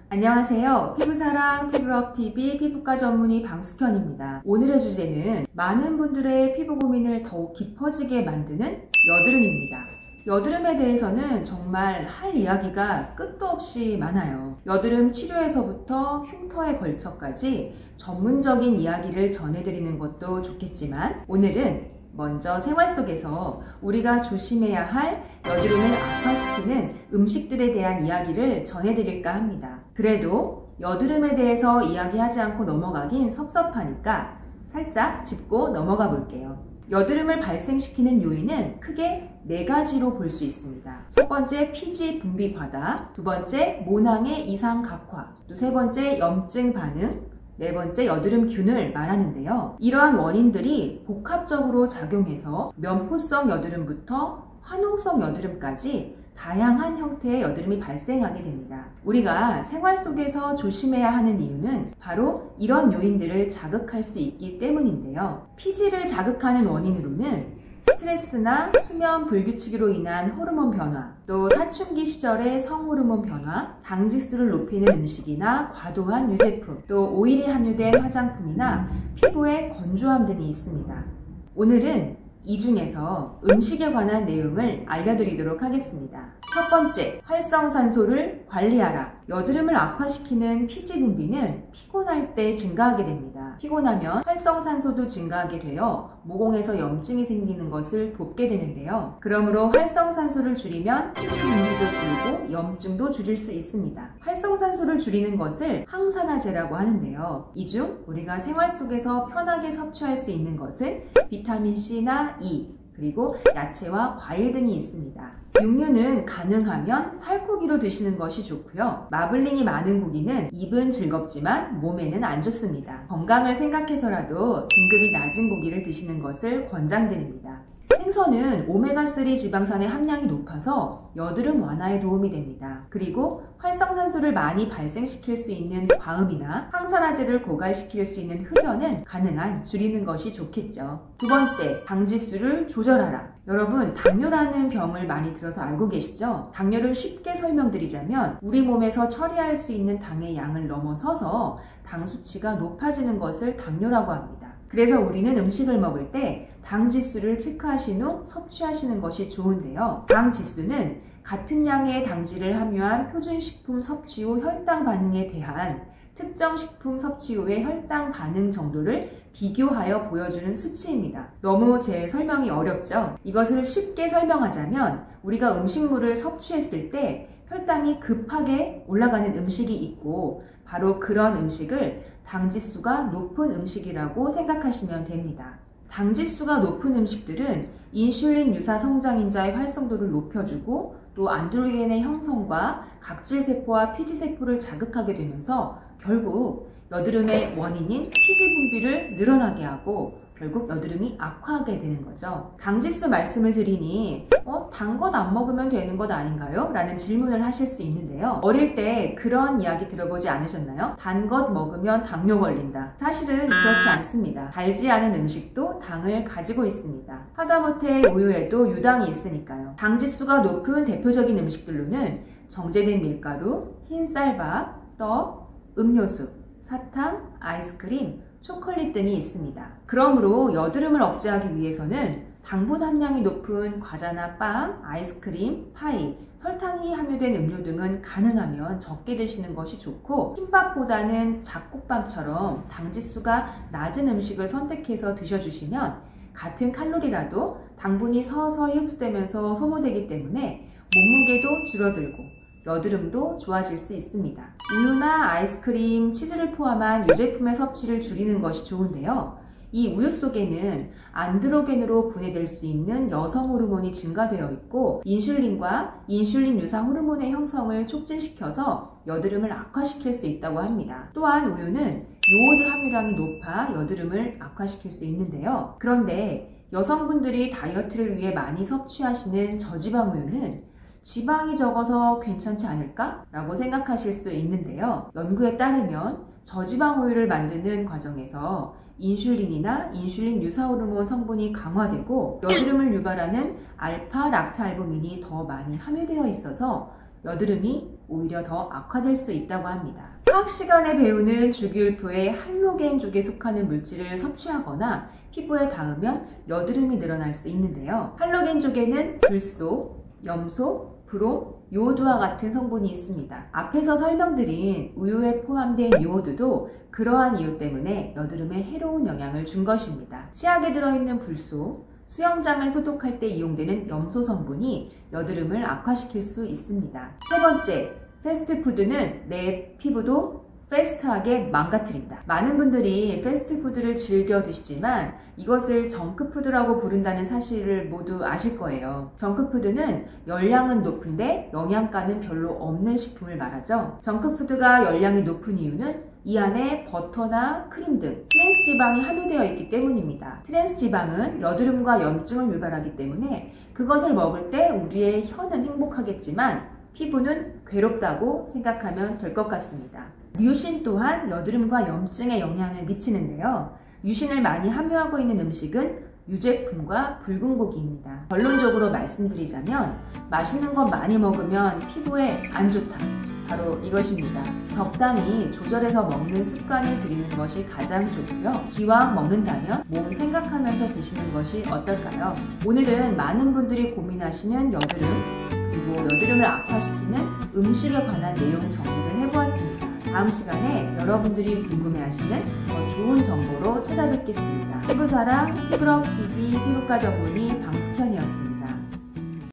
안녕하세요. 피부사랑 피부럽TV 피부과 전문의 방숙현입니다. 오늘의 주제는 많은 분들의 피부 고민을 더욱 깊어지게 만드는 여드름입니다. 여드름에 대해서는 정말 할 이야기가 끝도 없이 많아요. 여드름 치료에서부터 흉터에 걸쳐까지 전문적인 이야기를 전해드리는 것도 좋겠지만, 오늘은 먼저 생활 속에서 우리가 조심해야 할 여드름을 악화시키는 음식들에 대한 이야기를 전해드릴까 합니다. 그래도 여드름에 대해서 이야기하지 않고 넘어가긴 섭섭하니까 살짝 짚고 넘어가 볼게요. 여드름을 발생시키는 요인은 크게 4가지로 볼 수 있습니다. 첫 번째, 피지 분비 과다. 두 번째, 모낭의 이상 각화. 또 세 번째, 염증 반응. 네 번째, 여드름균을 말하는데요. 이러한 원인들이 복합적으로 작용해서 면포성 여드름부터 화농성 여드름까지 다양한 형태의 여드름이 발생하게 됩니다. 우리가 생활 속에서 조심해야 하는 이유는 바로 이런 요인들을 자극할 수 있기 때문인데요. 피지를 자극하는 원인으로는 스트레스나 수면 불규칙으로 인한 호르몬 변화, 또 사춘기 시절의 성호르몬 변화, 당지수를 높이는 음식이나 과도한 유제품, 또 오일이 함유된 화장품이나 피부의 건조함 등이 있습니다. 오늘은 이 중에서 음식에 관한 내용을 알려드리도록 하겠습니다. 첫 번째, 활성산소를 관리하라. 여드름을 악화시키는 피지 분비는 피곤할 때 증가하게 됩니다. 피곤하면 활성산소도 증가하게 되어 모공에서 염증이 생기는 것을 돕게 되는데요. 그러므로 활성산소를 줄이면 피지 분비도 줄고 염증도 줄일 수 있습니다. 활성산소를 줄이는 것을 항산화제라고 하는데요. 이 중 우리가 생활 속에서 편하게 섭취할 수 있는 것은 비타민C나 E, 그리고 야채와 과일 등이 있습니다. 육류는 가능하면 살코기로 드시는 것이 좋고요. 마블링이 많은 고기는 입은 즐겁지만 몸에는 안 좋습니다. 건강을 생각해서라도 등급이 낮은 고기를 드시는 것을 권장드립니다. 생선은 오메가3 지방산의 함량이 높아서 여드름 완화에 도움이 됩니다. 그리고 활성산소를 많이 발생시킬 수 있는 과음이나 항산화제를 고갈시킬 수 있는 흡연은 가능한 줄이는 것이 좋겠죠. 두 번째, 당지수를 조절하라. 여러분, 당뇨라는 병을 많이 들어서 알고 계시죠? 당뇨를 쉽게 설명드리자면 우리 몸에서 처리할 수 있는 당의 양을 넘어서서 당 수치가 높아지는 것을 당뇨라고 합니다. 그래서 우리는 음식을 먹을 때 당 지수를 체크하신 후 섭취하시는 것이 좋은데요. 당 지수는 같은 양의 당질을 함유한 표준식품 섭취 후 혈당 반응에 대한 특정 식품 섭취 후의 혈당 반응 정도를 비교하여 보여주는 수치입니다. 너무 제 설명이 어렵죠? 이것을 쉽게 설명하자면 우리가 음식물을 섭취했을 때 혈당이 급하게 올라가는 음식이 있고, 바로 그런 음식을 당지수가 높은 음식이라고 생각하시면 됩니다. 당지수가 높은 음식들은 인슐린 유사 성장인자의 활성도를 높여주고 또 안드로겐의 형성과 각질세포와 피지세포를 자극하게 되면서 결국 여드름의 원인인 피지 분비를 늘어나게 하고 결국 여드름이 악화하게 되는 거죠. 당지수 말씀을 드리니 단 것 안 먹으면 되는 것 아닌가요? 라는 질문을 하실 수 있는데요. 어릴 때 그런 이야기 들어보지 않으셨나요? 단 것 먹으면 당뇨 걸린다. 사실은 그렇지 않습니다. 달지 않은 음식도 당을 가지고 있습니다. 하다못해 우유에도 유당이 있으니까요. 당지수가 높은 대표적인 음식들로는 정제된 밀가루, 흰 쌀밥, 떡, 음료수, 사탕, 아이스크림, 초콜릿 등이 있습니다. 그러므로 여드름을 억제하기 위해서는 당분 함량이 높은 과자나 빵, 아이스크림, 파이, 설탕이 함유된 음료 등은 가능하면 적게 드시는 것이 좋고, 흰밥보다는 잡곡밥처럼 당지수가 낮은 음식을 선택해서 드셔주시면 같은 칼로리라도 당분이 서서히 흡수되면서 소모되기 때문에 몸무게도 줄어들고 여드름도 좋아질 수 있습니다. 우유나 아이스크림, 치즈를 포함한 유제품의 섭취를 줄이는 것이 좋은데요. 이 우유 속에는 안드로겐으로 분해될 수 있는 여성 호르몬이 증가되어 있고, 인슐린과 인슐린 유사 호르몬의 형성을 촉진시켜서 여드름을 악화시킬 수 있다고 합니다. 또한 우유는 요오드 함유량이 높아 여드름을 악화시킬 수 있는데요. 그런데 여성분들이 다이어트를 위해 많이 섭취하시는 저지방 우유는 지방이 적어서 괜찮지 않을까? 라고 생각하실 수 있는데요. 연구에 따르면 저지방 우유를 만드는 과정에서 인슐린이나 인슐린 유사 호르몬 성분이 강화되고 여드름을 유발하는 알파 락타알부민이 더 많이 함유되어 있어서 여드름이 오히려 더 악화될 수 있다고 합니다. 화학 시간에 배우는 주기율표의 할로겐 쪽에 속하는 물질을 섭취하거나 피부에 닿으면 여드름이 늘어날 수 있는데요. 할로겐 쪽에는 불소, 염소, 브롬, 요오드와 같은 성분이 있습니다. 앞에서 설명드린 우유에 포함된 요오드도 그러한 이유 때문에 여드름에 해로운 영향을 준 것입니다. 치약에 들어있는 불소, 수영장을 소독할 때 이용되는 염소 성분이 여드름을 악화시킬 수 있습니다. 세 번째, 패스트푸드는 내 피부도 패스트하게 망가뜨린다. 많은 분들이 패스트푸드를 즐겨 드시지만 이것을 정크푸드라고 부른다는 사실을 모두 아실 거예요. 정크푸드는 열량은 높은데 영양가는 별로 없는 식품을 말하죠. 정크푸드가 열량이 높은 이유는 이 안에 버터나 크림 등 트랜스 지방이 함유되어 있기 때문입니다. 트랜스 지방은 여드름과 염증을 유발하기 때문에 그것을 먹을 때 우리의 혀는 행복하겠지만 피부는 괴롭다고 생각하면 될 것 같습니다. 류신 또한 여드름과 염증에 영향을 미치는데요. 류신을 많이 함유하고 있는 음식은 유제품과 붉은 고기입니다. 결론적으로 말씀드리자면 맛있는 거 많이 먹으면 피부에 안 좋다. 바로 이것입니다. 적당히 조절해서 먹는 습관을 들이는 것이 가장 좋고요. 기왕 먹는다면 몸 생각하면서 드시는 것이 어떨까요? 오늘은 많은 분들이 고민하시는 여드름 그리고 여드름을 악화시키는 음식에 관한 내용 정리를 해보았습니다. 다음 시간에 여러분들이 궁금해하시는 더 좋은 정보로 찾아뵙겠습니다. 피부사랑 피부럽TV 피부과 전문의 방숙현